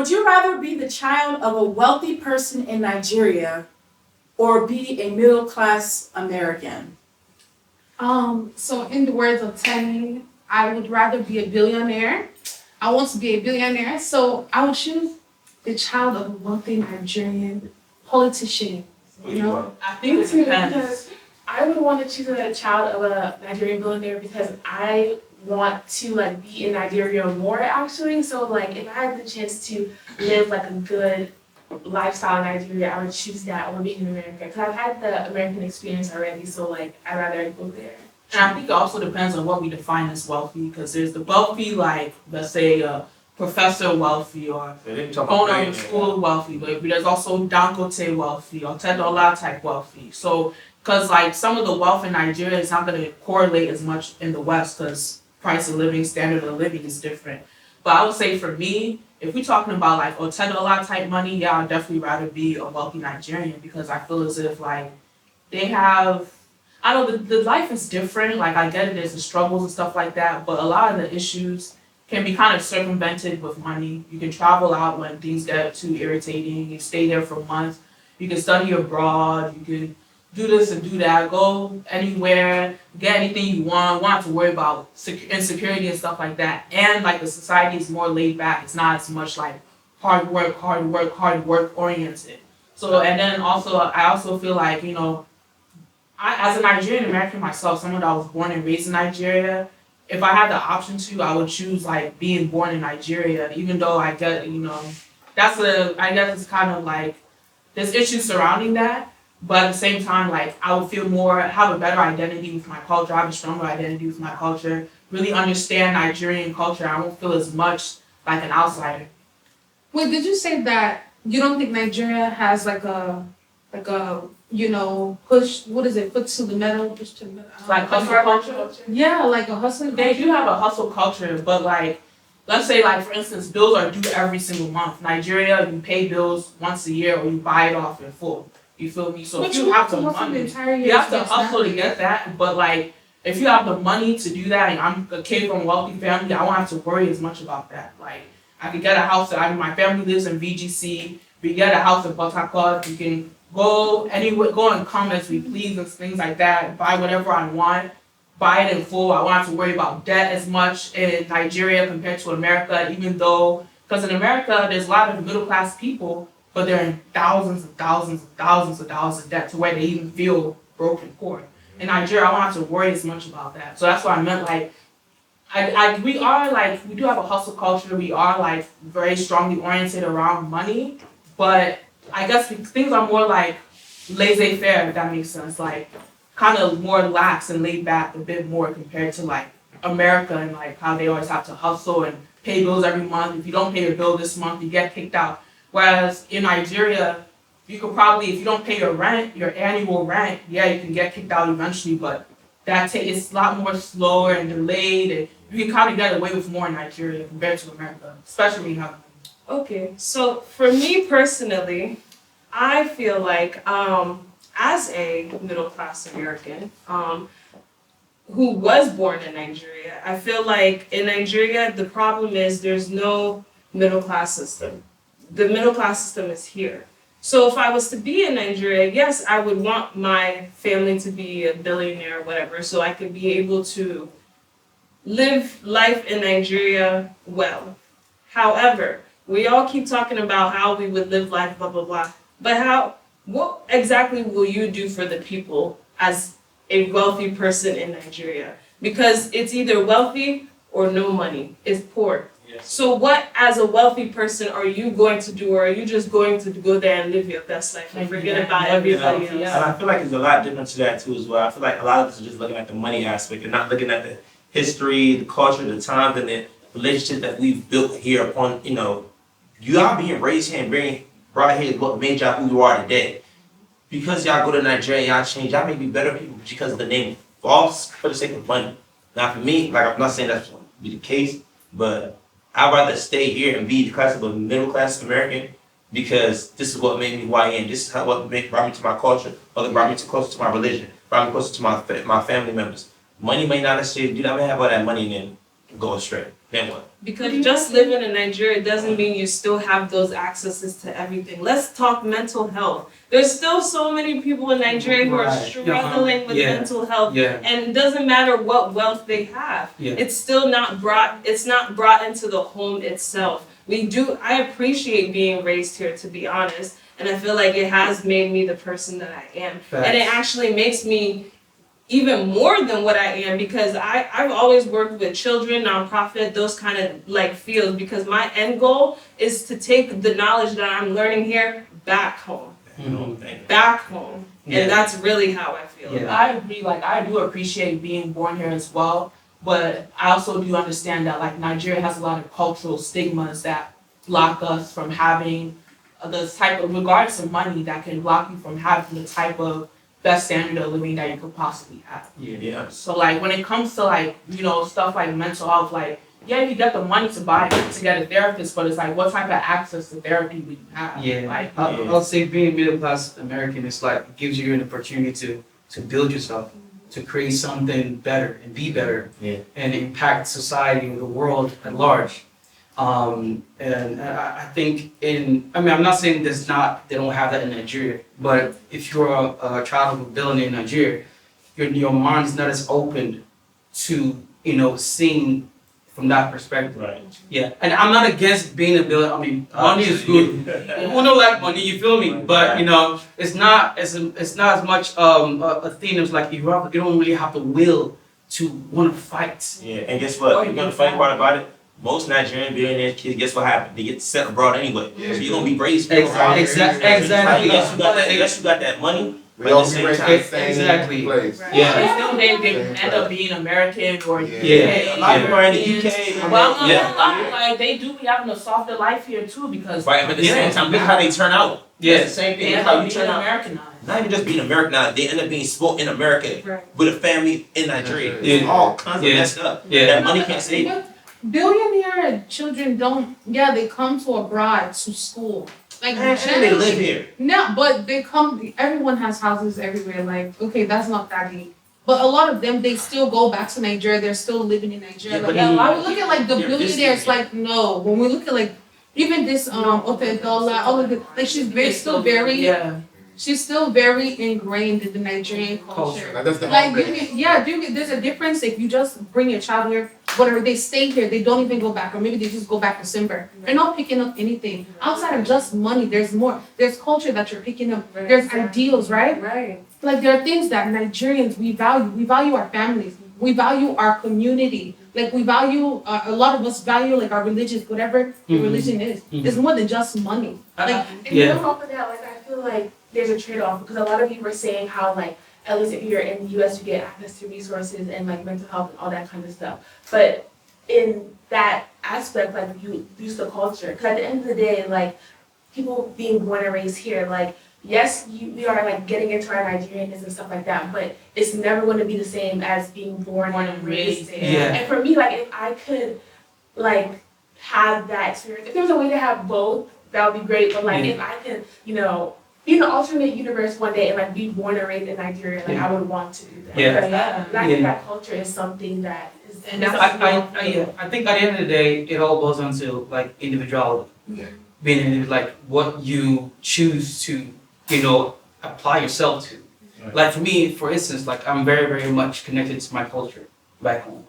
Would you rather be the child of a wealthy person in Nigeria or be a middle-class American? So in the words of Tenny, I would rather be a billionaire. I want to be a billionaire, so I would choose the child of a wealthy Nigerian politician. You know? I think it depends. I would want to choose a child of a Nigerian billionaire because I want to like be in Nigeria more actually. So like if I had the chance to live like a good lifestyle in Nigeria, I would choose that over being in America because I've had the American experience already. So like I'd rather go there. And I think it also depends on what we define as wealthy, because there's the wealthy, like let's say professor wealthy or owner of school wealthy, but there's also Dangote wealthy or $10 type wealthy. So because like some of the wealth in Nigeria is not going to correlate as much in the West because price of living, standard of living is different. But I would say for me, if we're talking about like $10 type money, yeah, I'd definitely rather be a wealthy Nigerian because I feel as if like they have, I know the life is different. Like I get it, there's the struggles and stuff like that, but a lot of the issues can be kind of circumvented with money. You can travel out when things get too irritating. You stay there for months. You can study abroad. You can do this and do that, go anywhere, get anything you want, won't have to worry about insecurity and stuff like that. And like the society is more laid back. It's not as much like hard work oriented. So, and then also, I also feel like, you know, as a Nigerian American myself, someone that was born and raised in Nigeria, if I had the option to, I would choose like being born in Nigeria, even though I get, you know, I guess it's kind of like, there's issues surrounding that. But at the same time, like I would feel more, have a better identity with my culture, have a stronger identity with my culture, really understand Nigerian culture. I won't feel as much like an outsider. Wait, did you say that you don't think Nigeria has like a you know, push, what is it, foot to the metal, push to the metal? Like hustle culture? Yeah, like a hustle They do have a hustle culture, but like, let's say like for instance, bills are due every single month. Nigeria, you pay bills once a year or you buy it off in full. You feel me? So but if you have the money, you have to hustle to get that. But like, if you have the money to do that, and I'm a kid from a wealthy family, I won't have to worry as much about that. Like, I could get a house. My family lives in VGC. We get a house in Port Harcourt. We can go anywhere, go and come as we please and things like that. Buy whatever I want. Buy it in full. I won't have to worry about debt as much in Nigeria compared to America. Even though, because in America, there's a lot of middle class people, but they're in thousands and thousands and thousands of dollars of debt to where they even feel broke and poor. In Nigeria, I won't have to worry as much about that. So that's what I meant, like, we do have a hustle culture. We are like very strongly oriented around money, but I guess things are more like laissez-faire, if that makes sense. Like kind of more lax and laid back a bit more compared to like America and like how they always have to hustle and pay bills every month. If you don't pay your bill this month, you get kicked out. Whereas in Nigeria, you could probably, if you don't pay your rent, your annual rent, yeah, you can get kicked out eventually, but it's a lot more slower and delayed, and you can kind of get away with more in Nigeria compared to America, especially when you have money. Okay, so for me personally, I feel like as a middle-class American who was born in Nigeria, I feel like in Nigeria, the problem is there's no middle-class system. The middle-class system is here. So if I was to be in Nigeria, yes, I would want my family to be a billionaire or whatever, so I could be able to live life in Nigeria well. However, we all keep talking about how we would live life, blah, blah, blah. But what exactly will you do for the people as a wealthy person in Nigeria? Because it's either wealthy or no money. It's poor. Yes. So what, as a wealthy person, are you going to do? Or are you just going to go there and live your best life and forget about everybody else? And I feel like there's a lot different to that too as well. I feel like a lot of us are just looking at the money aspect and not looking at the history, the culture, the times, and the relationship that we've built here upon, you know, y'all being raised here and being brought here is what made y'all who you are today. Because y'all go to Nigeria, y'all change, y'all may be better people because of the name false for the sake of money. Now for me, like I'm not saying that's going to be the case, but I'd rather stay here and be the class of a middle class American because this is what made me who I am. This is what brought me to my culture, or brought me closer to my religion, brought me closer to my family members. Money may not necessarily do that. I may have all that money and then go astray. Then what? Because just living in Nigeria doesn't mean you still have those accesses to everything. Let's talk mental health. There's still so many people in Nigeria who are struggling with mental health, and it doesn't matter what wealth they have. It's still not brought into the home itself. I appreciate being raised here, to be honest, and I feel like it has made me the person that I am. And it actually makes me even more than what I am, because I've always worked with children, nonprofit, those kind of like fields, because my end goal is to take the knowledge that I'm learning here back home. Back home. And that's really how I feel. I agree, like I do appreciate being born here as well, but I also do understand that like Nigeria has a lot of cultural stigmas that block us from having the type of, regardless of money, that can block you from having the type of best standard of living that you could possibly have. So like when it comes to like, you know, stuff like mental health, like you get the money to get a therapist, but it's like what type of access to therapy would you have? Like, I'll say being middle class American is like, it gives you an opportunity to build yourself, to create something better and be better, and impact society and the world at large. And I think I'm not saying they don't have that in Nigeria, but if you're a child of a billionaire in Nigeria, your mind is not as open to, you know, seeing from that perspective. And I'm not against being a billionaire. I mean, money is good. Who don't like money? You feel me? But you know, it's not as much a thing as like you don't really have the will to want to fight. And guess what? You know the funny part about it? Most Nigerian billionaire kids, guess what happened? They get sent abroad anyway. So you're gonna be raised. Exactly. Unless you got that money. We all be raised in the same place. They end up being American or UK. A lot of people are in the UK. Well, like they do be having a softer life here too, because but at the same time, look how they turn out. Yeah. It's the same they thing. end How up you being turn out. Americanized. Not even just being Americanized, they end up being spoiled in America with a family in Nigeria. It's all kinds of messed up. That money can't save it. Billionaire children they come to abroad to school. Like, they live here. No, but they come, everyone has houses everywhere. Like, okay, that's not that deep. But a lot of them, they still go back to Nigeria. They're still living in Nigeria. Like, when we look at like the billionaires, like, no. When we look at like, even this, Otedola, all of the, like, she's still very ingrained in the Nigerian culture. Like, that's the Like, there's a difference if you just bring your child here, whatever, they stay here, they don't even go back, or maybe they just go back to December. They're not picking up anything. Outside of just money, there's more. There's culture that you're picking up. There's ideals, right? Like, there are things that Nigerians, we value. We value our families. We value our community. Like, we value, a lot of us value, like, our religion, whatever your religion is. It's more than just money. Like, and on top of that, like, I feel like there's a trade-off, because a lot of you were saying how, like, at least if you're in the US, you get access to resources and like mental health and all that kind of stuff. But in that aspect, like, you lose the culture. Because at the end of the day, like, people being born and raised here, like, yes, we are like getting into our Nigerianness and stuff like that, but it's never going to be the same as being born and raised there. And for me, like, if I could like have that experience, if there was a way to have both, that would be great. But like, if I could, you know, be in an alternate universe one day and like be born and raised in Nigeria, like I would want to do that. Because I think that culture is something that is. And I think at the end of the day, it all boils down to like individuality. Being like what you choose to, you know, apply yourself to. Like for me, for instance, like I'm very, very much connected to my culture back home.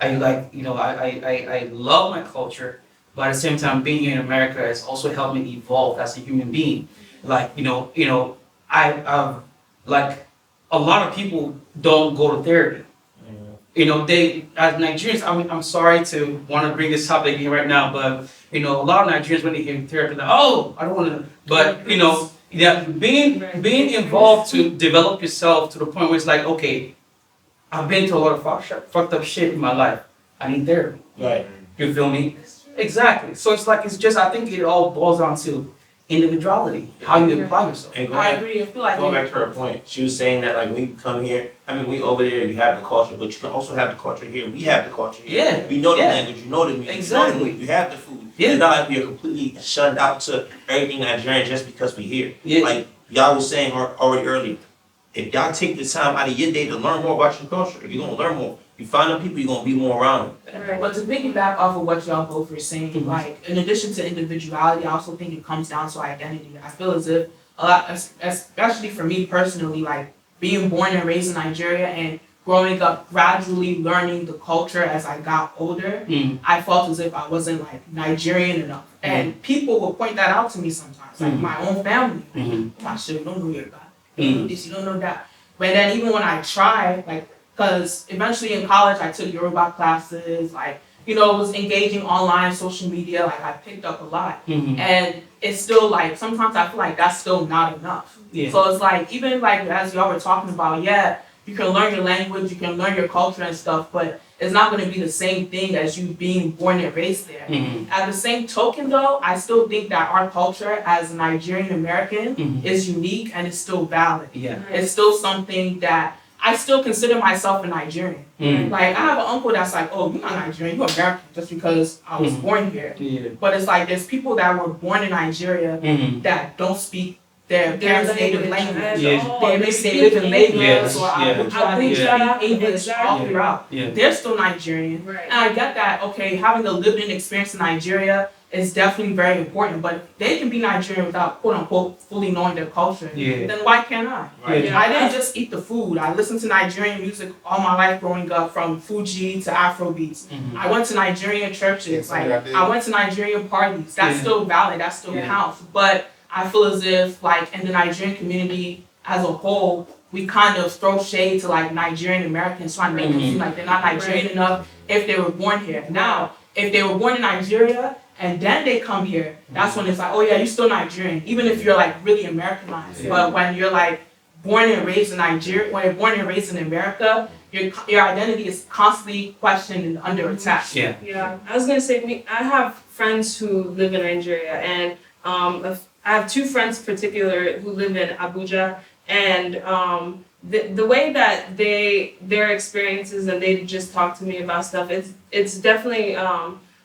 I like, you know, I love my culture, but at the same time, being here in America has also helped me evolve as a human being. Like, you know, I've like a lot of people don't go to therapy. You know, they, as Nigerians, I'm sorry to want to bring this topic in right now, but, you know, a lot of Nigerians, when they hear therapy, like, oh, I don't want to, but, you know, being involved to develop yourself to the point where it's like, okay, I've been through a lot of fucked up shit in my life. I need therapy. You feel me? Exactly. So it's like, it's just, I think it all boils down to individuality, how you apply yourself. And I agree. I feel like going back to her point, she was saying that like when you come here, I mean, we over there, you have the culture, but you can also have the culture here. We have the culture here. We know the language, you know the music, Exactly. you have the food. It's not like we are completely shunned out to everything Nigerian just because we're here. Like y'all was saying already earlier, if y'all take the time out of your day to learn more about your culture, if you're gonna learn more, You find them people, you're gonna be more around them. Right. But to piggyback off of what y'all both were saying, like in addition to individuality, I also think it comes down to identity. I feel as if a lot, especially for me personally, like being born and raised in Nigeria and growing up, gradually learning the culture as I got older, I felt as if I wasn't like Nigerian enough. And people will point that out to me sometimes, like my own family. Like, you don't know your God. You don't know this, you don't know that. But then even when I try, like, because eventually in college I took Yoruba classes, like, you know, was engaging online, social media, like I picked up a lot. And it's still like, sometimes I feel like that's still not enough. So it's like, even like as y'all were talking about, yeah, you can learn your language, you can learn your culture and stuff, but it's not going to be the same thing as you being born and raised there. At the same token though, I still think that our culture as a Nigerian American is unique and it's still valid. It's still something that I still consider myself a Nigerian. Like I have an uncle that's like, oh, you're not Nigerian, you're American just because I was born here. But it's like there's people that were born in Nigeria that don't speak their parents' native language. They live in Lagos or Abuja, English all throughout. They're still Nigerian. And I get that, okay, having a lived-in experience in Nigeria is definitely very important, but they can be Nigerian without, quote unquote, fully knowing their culture. Then why can't I? I didn't just eat the food. I listened to Nigerian music all my life growing up, from Fuji to Afro beats. I went to Nigerian churches. Like I went to Nigerian parties. That's still valid. That still counts. But I feel as if, like, in the Nigerian community as a whole, we kind of throw shade to like Nigerian Americans, trying to make them seem like they're not Nigerian enough if they were born here. Now, if they were born in Nigeria and then they come here, that's when it's like, oh yeah, you're still Nigerian, even if you're like really Americanized. But when you're like born and raised in Nigeria, when you're born and raised in America, your identity is constantly questioned and under attack. I was gonna say, I have friends who live in Nigeria, and I have two friends in particular who live in Abuja, and the way that their experiences and they just talk to me about stuff, it's definitely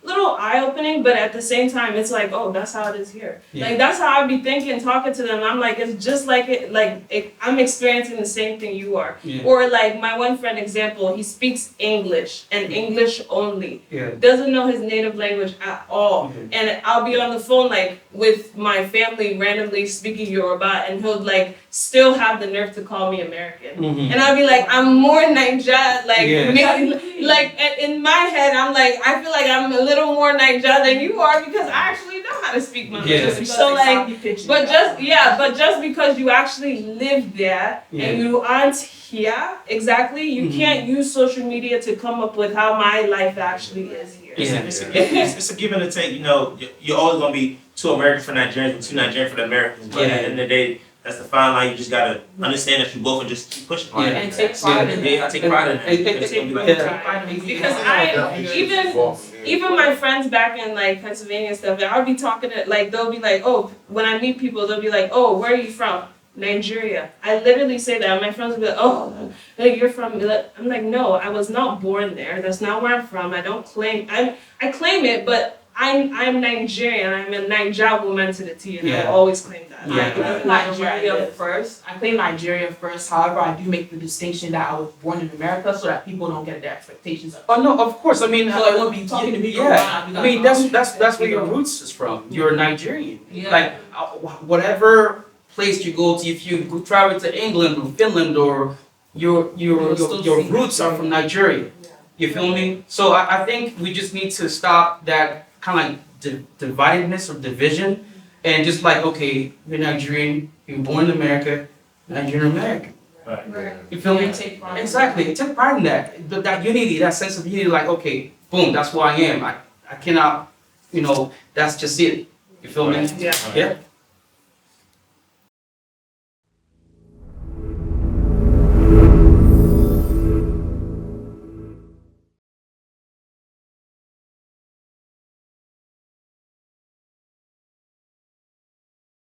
little eye-opening, but at the same time it's like, oh, that's how it is here. Like that's how I'd be thinking, talking to them. I'm like, it's just like it, I'm experiencing the same thing you are. Or like my one friend example, he speaks English and English only. Doesn't know his native language at all. And I'll be on the phone like with my family randomly speaking Yoruba, and he'll like still have the nerve to call me American. And I'll be like, I'm more Naija, like in my head I'm like, I feel like I'm a little more Naija than you are because I actually know how to speak my language. So like, but just because you actually live there and you aren't here exactly, you can't use social media to come up with how my life actually is here. It's a give and a take. You know, you're always gonna be two Americans for Nigerians and two Nigerians for the Americans. But at the end of the day, that's the fine line. You just gotta understand that you both and just keep pushing. And take pride in it. I take pride in it. Because even my friends back in like Pennsylvania and stuff, I'll be talking to, like, they'll be like, oh, when I meet people, they'll be like, oh, where are you from? Nigeria. I literally say that, and my friends will be like, oh, like you're from. I'm like, no, I was not born there. That's not where I'm from. I don't claim. I claim it, but I'm Nigerian. I'm a Naija woman to the T, and I always claim that. I claim Nigeria first. I claim Nigeria first. However, I do make the distinction that I was born in America, so that people don't get their expectations up. Oh no, of course. I mean, so I won't be talking to me. I mean, that's where your roots is from. You're Nigerian. Like whatever place you go to, if you travel to England or Finland, or your roots are from Nigeria. You feel me? So I think we just need to stop that kind of like dividedness or division, and just like, okay, you're Nigerian, you're born in America, Nigerian American. Right. You feel me? Exactly. Take pride in that. That unity, that sense of unity, like, okay, boom, that's who I am. I cannot, that's just it. You feel me? Yeah.